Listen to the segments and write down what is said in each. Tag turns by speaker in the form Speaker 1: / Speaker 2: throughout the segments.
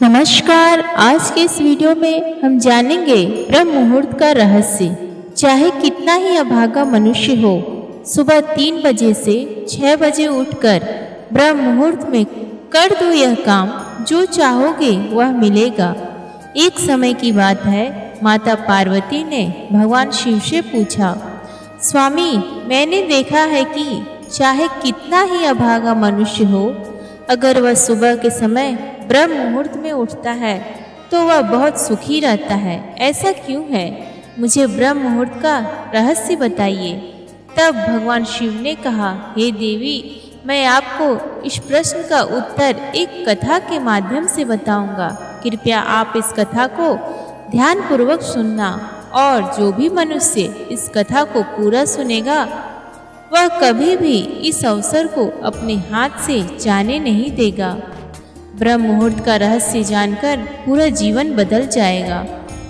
Speaker 1: नमस्कार। आज के इस वीडियो में हम जानेंगे ब्रह्म मुहूर्त का रहस्य। चाहे कितना ही अभागा मनुष्य हो, सुबह 3 बजे से 6 बजे उठकर ब्रह्म मुहूर्त में कर दो यह काम, जो चाहोगे वह मिलेगा। एक समय की बात है, माता पार्वती ने भगवान शिव से पूछा, स्वामी, मैंने देखा है कि चाहे कितना ही अभागा मनुष्य हो, अगर वह सुबह के समय ब्रह्म मुहूर्त में उठता है तो वह बहुत सुखी रहता है। ऐसा क्यों है? मुझे ब्रह्म मुहूर्त का रहस्य बताइए। तब भगवान शिव ने कहा, हे देवी, मैं आपको इस प्रश्न का उत्तर एक कथा के माध्यम से बताऊंगा। कृपया आप इस कथा को ध्यानपूर्वक सुनना, और जो भी मनुष्य इस कथा को पूरा सुनेगा वह कभी भी इस अवसर को अपने हाथ से जाने नहीं देगा। ब्रह्म मुहूर्त का रहस्य जानकर पूरा जीवन बदल जाएगा।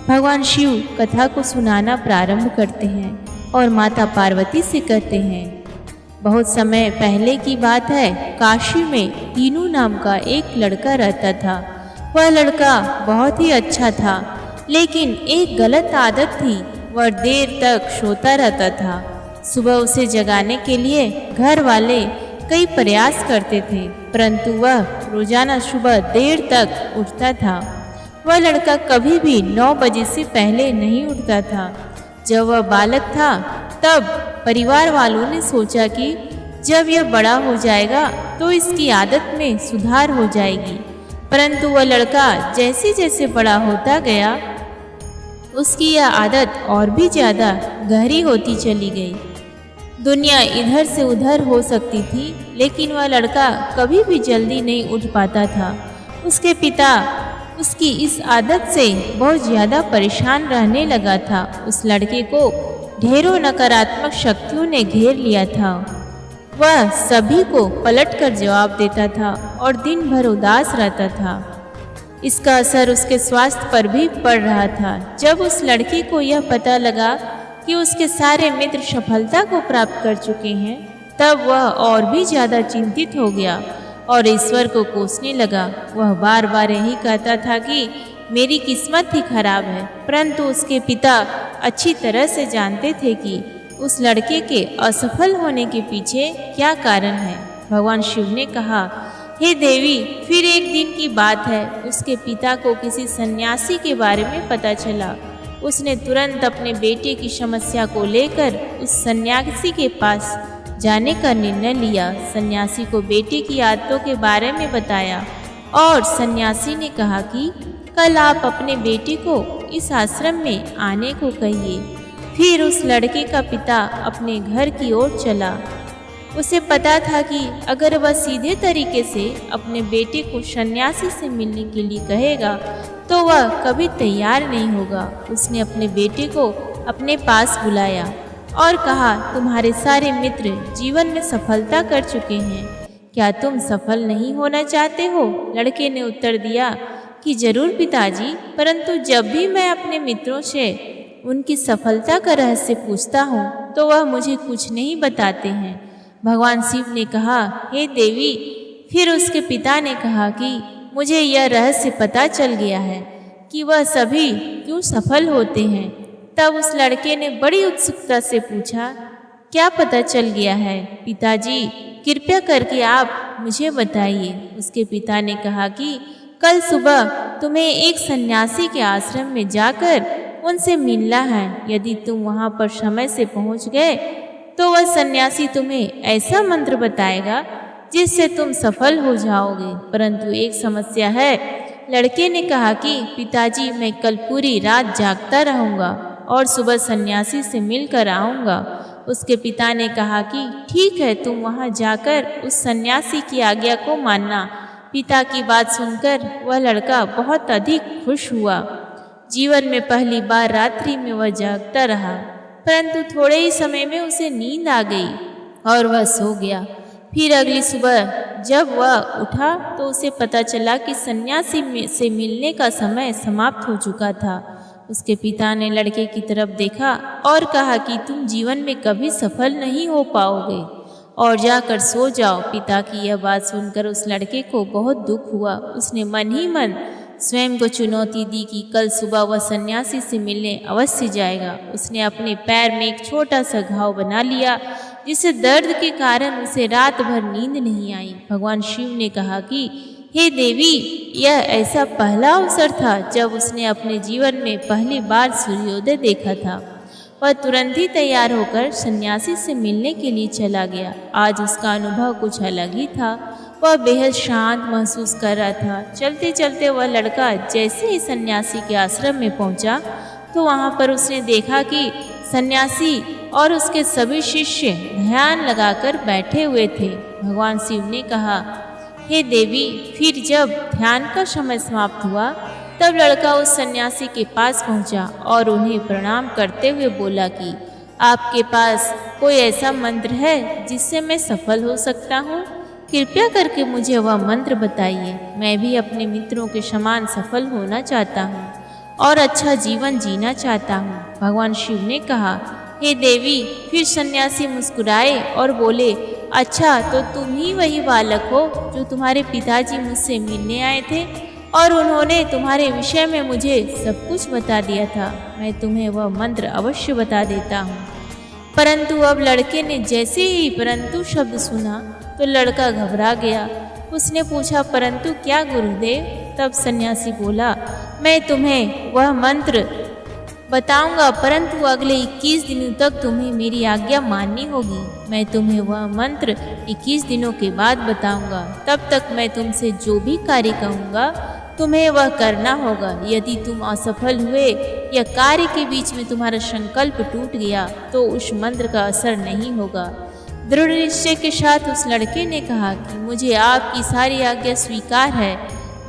Speaker 1: भगवान शिव कथा को सुनाना प्रारंभ करते हैं और माता पार्वती से कहते हैं, बहुत समय पहले की बात है, काशी में टीनू नाम का एक लड़का रहता था। वह लड़का बहुत ही अच्छा था, लेकिन एक गलत आदत थी, वह देर तक सोता रहता था। सुबह उसे जगाने के लिए घर वाले कई प्रयास करते थे, परंतु वह रोजाना सुबह देर तक उठता था। वह लड़का कभी भी 9 बजे से पहले नहीं उठता था। जब वह बालक था तब परिवार वालों ने सोचा कि जब यह बड़ा हो जाएगा तो इसकी आदत में सुधार हो जाएगी, परंतु वह लड़का जैसे जैसे बड़ा होता गया उसकी यह आदत और भी ज़्यादा गहरी होती चली गई। दुनिया इधर से उधर हो सकती थी, लेकिन वह लड़का कभी भी जल्दी नहीं उठ पाता था। उसके पिता उसकी इस आदत से बहुत ज़्यादा परेशान रहने लगा था। उस लड़के को ढेरों नकारात्मक शक्तियों ने घेर लिया था। वह सभी को पलटकर जवाब देता था और दिन भर उदास रहता था। इसका असर उसके स्वास्थ्य पर भी पड़ रहा था। जब उस लड़के को यह पता लगा कि उसके सारे मित्र सफलता को प्राप्त कर चुके हैं, तब वह और भी ज़्यादा चिंतित हो गया और ईश्वर को कोसने लगा। वह बार बार यही कहता था कि मेरी किस्मत ही खराब है, परंतु उसके पिता अच्छी तरह से जानते थे कि उस लड़के के असफल होने के पीछे क्या कारण है। भगवान शिव ने कहा, हे देवी, फिर एक दिन की बात है, उसके पिता को किसी सन्यासी के बारे में पता चला। उसने तुरंत अपने बेटे की समस्या को लेकर उस सन्यासी के पास जाने का निर्णय लिया। सन्यासी को बेटे की आदतों के बारे में बताया और सन्यासी ने कहा कि कल आप अपने बेटे को इस आश्रम में आने को कहिए। फिर उस लड़के का पिता अपने घर की ओर चला। उसे पता था कि अगर वह सीधे तरीके से अपने बेटे को सन्यासी से मिलने के लिए कहेगा तो वह कभी तैयार नहीं होगा। उसने अपने बेटे को अपने पास बुलाया और कहा, तुम्हारे सारे मित्र जीवन में सफलता कर चुके हैं, क्या तुम सफल नहीं होना चाहते हो? लड़के ने उत्तर दिया कि जरूर पिताजी, परंतु जब भी मैं अपने मित्रों से उनकी सफलता का रहस्य पूछता हूँ तो वह मुझे कुछ नहीं बताते हैं। भगवान शिव ने कहा, हे देवी, फिर उसके पिता ने कहा कि मुझे यह रहस्य पता चल गया है कि वह सभी क्यों सफल होते हैं। तब उस लड़के ने बड़ी उत्सुकता से पूछा, क्या पता चल गया है पिताजी? कृपया करके आप मुझे बताइए। उसके पिता ने कहा कि कल सुबह तुम्हें एक सन्यासी के आश्रम में जाकर उनसे मिलना है। यदि तुम वहां पर समय से पहुंच गए तो वह सन्यासी तुम्हें ऐसा मंत्र बताएगा जिससे तुम सफल हो जाओगे, परंतु एक समस्या है। लड़के ने कहा कि पिताजी, मैं कल पूरी रात जागता रहूँगा और सुबह सन्यासी से मिलकर आऊँगा। उसके पिता ने कहा कि ठीक है, तुम वहाँ जाकर उस सन्यासी की आज्ञा को मानना। पिता की बात सुनकर वह लड़का बहुत अधिक खुश हुआ। जीवन में पहली बार रात्रि में वह जागता रहा, परंतु थोड़े ही समय में उसे नींद आ गई और वह सो गया। फिर अगली सुबह जब वह उठा तो उसे पता चला कि सन्यासी से मिलने का समय समाप्त हो चुका था। उसके पिता ने लड़के की तरफ देखा और कहा कि तुम जीवन में कभी सफल नहीं हो पाओगे और जाकर सो जाओ। पिता की यह बात सुनकर उस लड़के को बहुत दुख हुआ। उसने मन ही मन स्वयं को चुनौती दी कि कल सुबह वह सन्यासी से मिलने अवश्य जाएगा। उसने अपने पैर में एक छोटा सा घाव बना लिया, जिससे दर्द के कारण उसे रात भर नींद नहीं आई। भगवान शिव ने कहा कि हे देवी, यह ऐसा पहला अवसर था जब उसने अपने जीवन में पहली बार सूर्योदय देखा था। वह तुरंत ही तैयार होकर सन्यासी से मिलने के लिए चला गया। आज उसका अनुभव कुछ अलग ही था। वह बेहद शांत महसूस कर रहा था। चलते चलते वह लड़का जैसे ही सन्यासी के आश्रम में पहुंचा तो वहां पर उसने देखा कि सन्यासी और उसके सभी शिष्य ध्यान लगाकर बैठे हुए थे। भगवान शिव ने कहा, हे देवी, फिर जब ध्यान का समय समाप्त हुआ तब लड़का उस सन्यासी के पास पहुंचा और उन्हें प्रणाम करते हुए बोला कि आपके पास कोई ऐसा मंत्र है जिससे मैं सफल हो सकता हूँ? कृपया करके मुझे वह मंत्र बताइए। मैं भी अपने मित्रों के समान सफल होना चाहता हूँ और अच्छा जीवन जीना चाहता हूँ। भगवान शिव ने कहा, हे देवी। फिर सन्यासी मुस्कुराए और बोले, अच्छा, तो तुम ही वही बालक हो जो तुम्हारे पिताजी मुझसे मिलने आए थे और उन्होंने तुम्हारे विषय में मुझे सब कुछ बता दिया था। मैं तुम्हें वह मंत्र अवश्य बता देता हूँ। परंतु अब लड़के ने जैसे ही परंतु शब्द सुना तो लड़का घबरा गया। उसने पूछा, परंतु क्या गुरुदेव? तब सन्यासी बोला, मैं तुम्हें वह मंत्र बताऊंगा, परंतु अगले 21 दिनों तक तुम्हें मेरी आज्ञा माननी होगी। मैं तुम्हें वह मंत्र 21 दिनों के बाद बताऊंगा। तब तक मैं तुमसे जो भी कार्य कहूँगा तुम्हें वह करना होगा। यदि तुम असफल हुए या कार्य के बीच में तुम्हारा संकल्प टूट गया तो उस मंत्र का असर नहीं होगा। दृढ़ निश्चय के साथ उस लड़के ने कहा कि मुझे आपकी सारी आज्ञा स्वीकार है।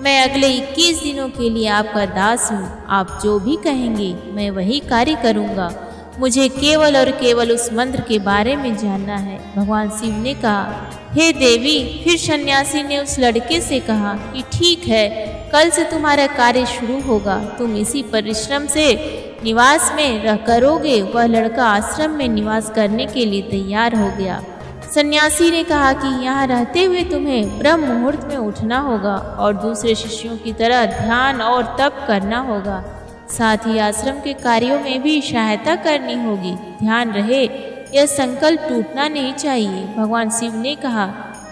Speaker 1: मैं अगले 21 दिनों के लिए आपका दास हूँ। आप जो भी कहेंगे मैं वही कार्य करूँगा। मुझे केवल और केवल उस मंत्र के बारे में जानना है। भगवान शिव ने कहा, हे देवी। फिर सन्यासी ने उस लड़के से कहा कि ठीक है, कल से तुम्हारा कार्य शुरू होगा। तुम इसी परिश्रम से निवास में रह करोगे। वह लड़का आश्रम में निवास करने के लिए तैयार हो गया। सन्यासी ने कहा कि यहाँ रहते हुए तुम्हें ब्रह्म मुहूर्त में उठना होगा और दूसरे शिष्यों की तरह ध्यान और तप करना होगा। साथ ही आश्रम के कार्यों में भी सहायता करनी होगी। ध्यान रहे, यह संकल्प टूटना नहीं चाहिए। भगवान शिव ने कहा,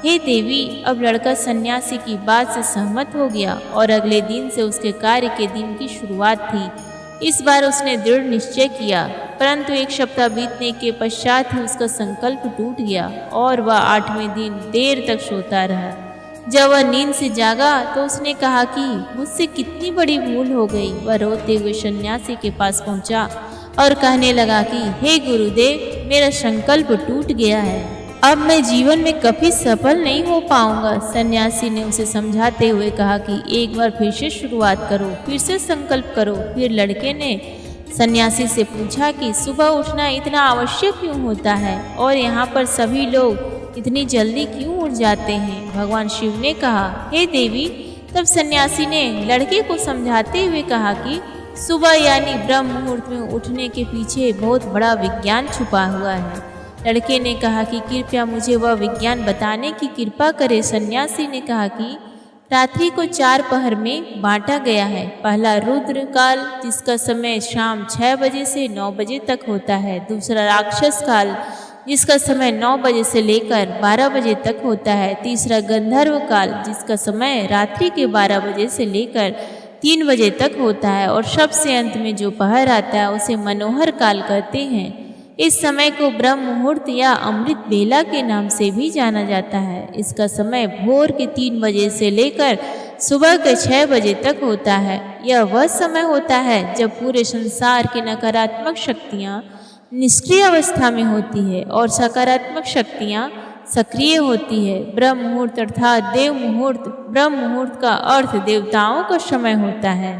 Speaker 1: हे देवी। अब लड़का सन्यासी की बात से सहमत हो गया और अगले दिन से उसके कार्य के दिन की शुरुआत थी। इस बार उसने दृढ़ निश्चय किया, परंतु 1 सप्ताह बीतने के पश्चात ही उसका संकल्प टूट गया और वह 8वें दिन देर तक सोता रहा। जब वह नींद से जागा तो उसने कहा कि मुझसे कितनी बड़ी भूल हो गई। वह रोते हुए सन्यासी के पास पहुंचा और कहने लगा कि हे गुरुदेव, मेरा संकल्प टूट गया है। अब मैं जीवन में कभी सफल नहीं हो पाऊंगा। सन्यासी ने उसे समझाते हुए कहा कि एक बार फिर से शुरुआत करो, फिर से संकल्प करो। फिर लड़के ने सन्यासी से पूछा कि सुबह उठना इतना आवश्यक क्यों होता है और यहाँ पर सभी लोग इतनी जल्दी क्यों उठ जाते हैं? भगवान शिव ने कहा, हे देवी। तब सन्यासी ने लड़के को समझाते हुए कहा कि सुबह यानी ब्रह्म मुहूर्त में उठने के पीछे बहुत बड़ा विज्ञान छुपा हुआ है। लड़के ने कहा कि कृपया मुझे वह विज्ञान बताने की कृपा करे। सन्यासी ने कहा कि रात्रि को 4 पहर में बांटा गया है। पहला रुद्र काल, जिसका समय शाम 6 बजे से 9 बजे तक होता है। दूसरा राक्षस काल, जिसका समय 9 बजे से लेकर 12 बजे तक होता है। तीसरा गंधर्व काल, जिसका समय रात्रि के 12 बजे से लेकर 3 बजे तक होता है। और सबसे अंत में जो पहर आता है उसे मनोहर काल कहते हैं। इस समय को ब्रह्म मुहूर्त या अमृत बेला के नाम से भी जाना जाता है। इसका समय भोर के 3 बजे से लेकर सुबह के 6 बजे तक होता है। यह वह समय होता है जब पूरे संसार की नकारात्मक शक्तियाँ निष्क्रिय अवस्था में होती है और सकारात्मक शक्तियाँ सक्रिय होती है। ब्रह्म मुहूर्त अर्थात देव मुहूर्त, ब्रह्म मुहूर्त का अर्थ देवताओं का समय होता है।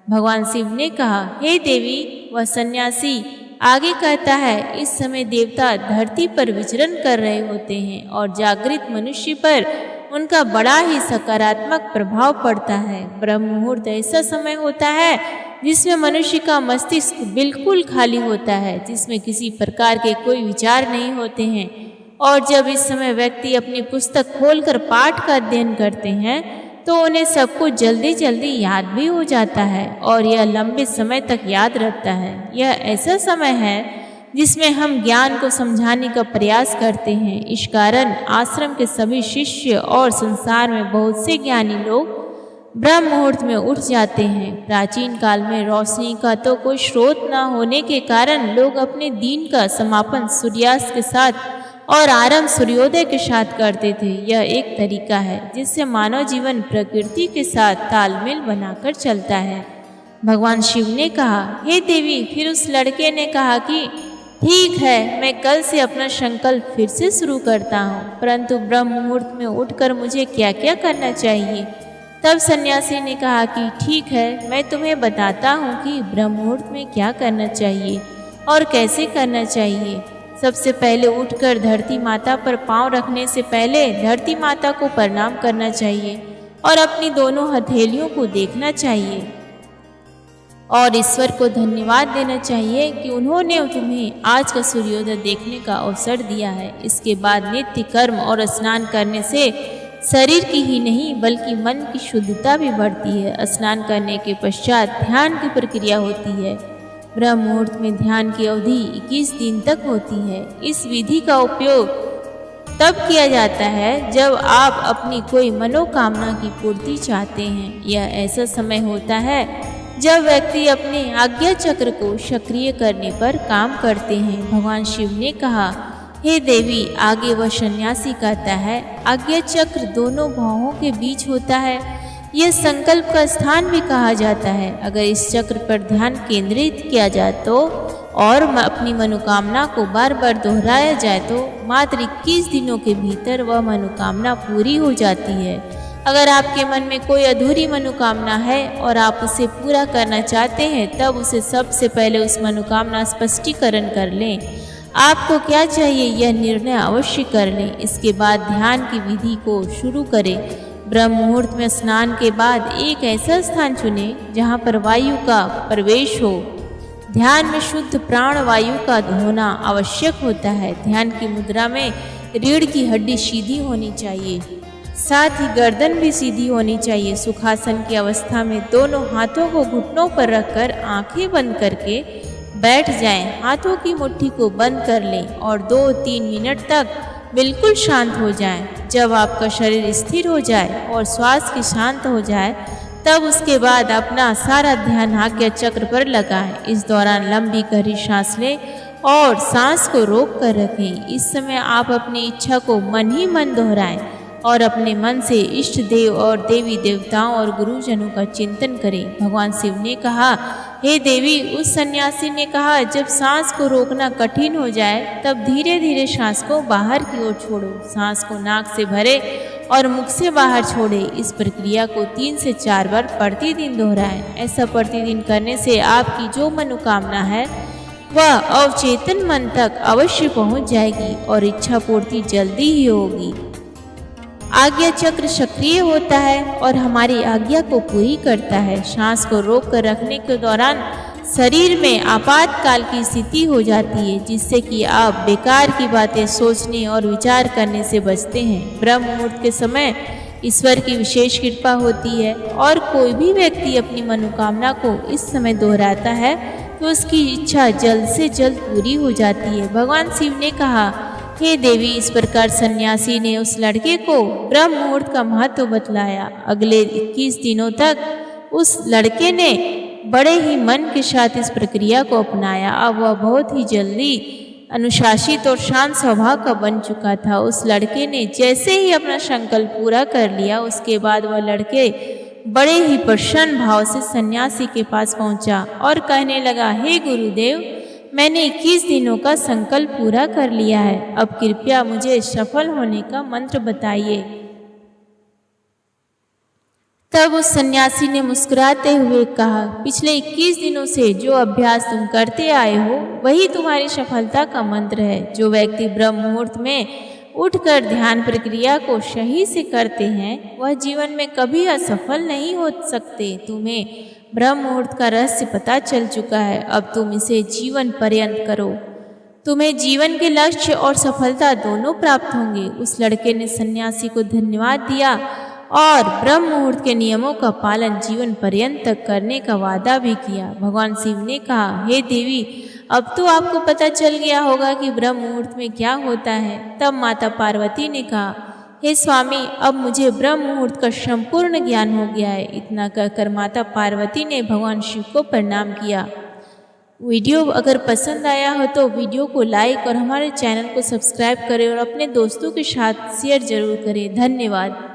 Speaker 1: भगवान शिव ने कहा, हे देवी। वह सन्यासी आगे कहता है, इस समय देवता धरती पर विचरण कर रहे होते हैं और जागृत मनुष्य पर उनका बड़ा ही सकारात्मक प्रभाव पड़ता है। ब्रह्म मुहूर्त ऐसा समय होता है जिसमें मनुष्य का मस्तिष्क बिल्कुल खाली होता है, जिसमें किसी प्रकार के कोई विचार नहीं होते हैं। और जब इस समय व्यक्ति अपनी पुस्तक खोलकर पाठ का अध्ययन करते हैं तो उन्हें सब कुछ जल्दी जल्दी याद भी हो जाता है और यह लंबे समय तक याद रहता है। यह ऐसा समय है जिसमें हम ज्ञान को समझाने का प्रयास करते हैं। इस कारण आश्रम के सभी शिष्य और संसार में बहुत से ज्ञानी लोग ब्रह्म मुहूर्त में उठ जाते हैं। प्राचीन काल में रोशनी का तो कोई स्रोत न होने के कारण लोग अपने दिन का समापन सूर्यास्त के साथ और आरंभ सूर्योदय के साथ करते थे। यह एक तरीका है जिससे मानव जीवन प्रकृति के साथ तालमेल बनाकर चलता है। भगवान शिव ने कहा, हे देवी। फिर उस लड़के ने कहा कि ठीक है, मैं कल से अपना संकल्प फिर से शुरू करता हूँ, परंतु ब्रह्म मुहूर्त में उठकर मुझे क्या क्या करना चाहिए। तब सन्यासी ने कहा कि ठीक है, मैं तुम्हें बताता हूँ कि ब्रह्म मुहूर्त में क्या करना चाहिए और कैसे करना चाहिए। सबसे पहले उठकर धरती माता पर पांव रखने से पहले धरती माता को प्रणाम करना चाहिए और अपनी दोनों हथेलियों को देखना चाहिए और ईश्वर को धन्यवाद देना चाहिए कि उन्होंने तुम्हें आज का सूर्योदय देखने का अवसर दिया है। इसके बाद नित्य कर्म और स्नान करने से शरीर की ही नहीं बल्कि मन की शुद्धता भी बढ़ती है। स्नान करने के पश्चात ध्यान की प्रक्रिया होती है। ब्रह्म मुहूर्त में ध्यान की अवधि 21 दिन तक होती है। इस विधि का उपयोग तब किया जाता है जब आप अपनी कोई मनोकामना की पूर्ति चाहते हैं। यह ऐसा समय होता है जब व्यक्ति अपने आज्ञा चक्र को सक्रिय करने पर काम करते हैं। भगवान शिव ने कहा, हे देवी। आगे वह सन्यासी कहता है, आज्ञा चक्र दोनों भौहों के बीच होता है। यह संकल्प का स्थान भी कहा जाता है। अगर इस चक्र पर ध्यान केंद्रित किया जाए तो और अपनी मनोकामना को बार बार दोहराया जाए तो मात्र 21 दिनों के भीतर वह मनोकामना पूरी हो जाती है। अगर आपके मन में कोई अधूरी मनोकामना है और आप उसे पूरा करना चाहते हैं, तब उसे सबसे पहले उस मनोकामना स्पष्टीकरण कर लें। आपको क्या चाहिए यह निर्णय अवश्य कर लें। इसके बाद ध्यान की विधि को शुरू करें। ब्रह्म मुहूर्त में स्नान के बाद एक ऐसा स्थान चुनें जहां पर वायु का प्रवेश हो। ध्यान में शुद्ध प्राण वायु का होना आवश्यक होता है। ध्यान की मुद्रा में रीढ़ की हड्डी सीधी होनी चाहिए, साथ ही गर्दन भी सीधी होनी चाहिए। सुखासन की अवस्था में दोनों हाथों को घुटनों पर रखकर आंखें बंद करके बैठ जाएं। हाथों की मुट्ठी को बंद कर लें और 2-3 मिनट तक बिल्कुल शांत हो जाएं। जब आपका शरीर स्थिर हो जाए और श्वास की शांत हो जाए, तब उसके बाद अपना सारा ध्यान आज्ञा चक्र पर लगाएं। इस दौरान लंबी गहरी सांस लें और सांस को रोक कर रखें। इस समय आप अपनी इच्छा को मन ही मन दोहराएं और अपने मन से इष्ट देव और देवी देवताओं और गुरुजनों का चिंतन करें। भगवान शिव ने कहा, हे देवी। उस सन्यासी ने कहा, जब सांस को रोकना कठिन हो जाए तब धीरे धीरे सांस को बाहर की ओर छोड़ो। सांस को नाक से भरे और मुख से बाहर छोड़े। इस प्रक्रिया को 3 से 4 बार प्रतिदिन दोहराएं। ऐसा प्रतिदिन करने से आपकी जो मनोकामना है वह अवचेतन मन तक अवश्य पहुंच जाएगी और इच्छा पूर्ति जल्दी ही होगी। आज्ञा चक्र सक्रिय होता है और हमारी आज्ञा को पूरी करता है। सांस को रोक कर रखने के दौरान शरीर में आपातकाल की स्थिति हो जाती है, जिससे कि आप बेकार की बातें सोचने और विचार करने से बचते हैं। ब्रह्म मुहूर्त के समय ईश्वर की विशेष कृपा होती है और कोई भी व्यक्ति अपनी मनोकामना को इस समय दोहराता है तो उसकी इच्छा जल्द से जल्द पूरी हो जाती है। भगवान शिव ने कहा, हे देवी। इस प्रकार सन्यासी ने उस लड़के को ब्रह्म मुहूर्त का महत्व बतलाया। अगले 21 दिनों तक उस लड़के ने बड़े ही मन के साथ इस प्रक्रिया को अपनाया। अब वह बहुत ही जल्दी अनुशासित और शांत स्वभाव का बन चुका था। उस लड़के ने जैसे ही अपना संकल्प पूरा कर लिया, उसके बाद वह लड़के बड़े ही प्रसन्न भाव से सन्यासी के पास पहुंचा और कहने लगा, हे गुरुदेव, मैंने 21 दिनों का संकल्प पूरा कर लिया है। अब कृपया मुझे सफल होने का मंत्र बताइए। तब उस सन्यासी ने मुस्कुराते हुए कहा, पिछले 21 दिनों से जो अभ्यास तुम करते आए हो वही तुम्हारी सफलता का मंत्र है। जो व्यक्ति ब्रह्म मुहूर्त में उठकर ध्यान प्रक्रिया को सही से करते हैं वह जीवन में कभी असफल नहीं हो सकते। तुम्हें ब्रह्म मुहूर्त का रहस्य पता चल चुका है। अब तुम इसे जीवन पर्यंत करो। तुम्हें जीवन के लक्ष्य और सफलता दोनों प्राप्त होंगे। उस लड़के ने सन्यासी को धन्यवाद दिया और ब्रह्म मुहूर्त के नियमों का पालन जीवन पर्यंत तक करने का वादा भी किया। भगवान शिव ने कहा, हे देवी, अब तो आपको पता चल गया होगा कि ब्रह्म मुहूर्त में क्या होता है। तब माता पार्वती ने कहा, हे स्वामी, अब मुझे ब्रह्म मुहूर्त का संपूर्ण ज्ञान हो गया है। इतना कहकर माता पार्वती ने भगवान शिव को प्रणाम किया। वीडियो अगर पसंद आया हो तो वीडियो को लाइक और हमारे चैनल को सब्सक्राइब करें और अपने दोस्तों के साथ शेयर जरूर करें। धन्यवाद।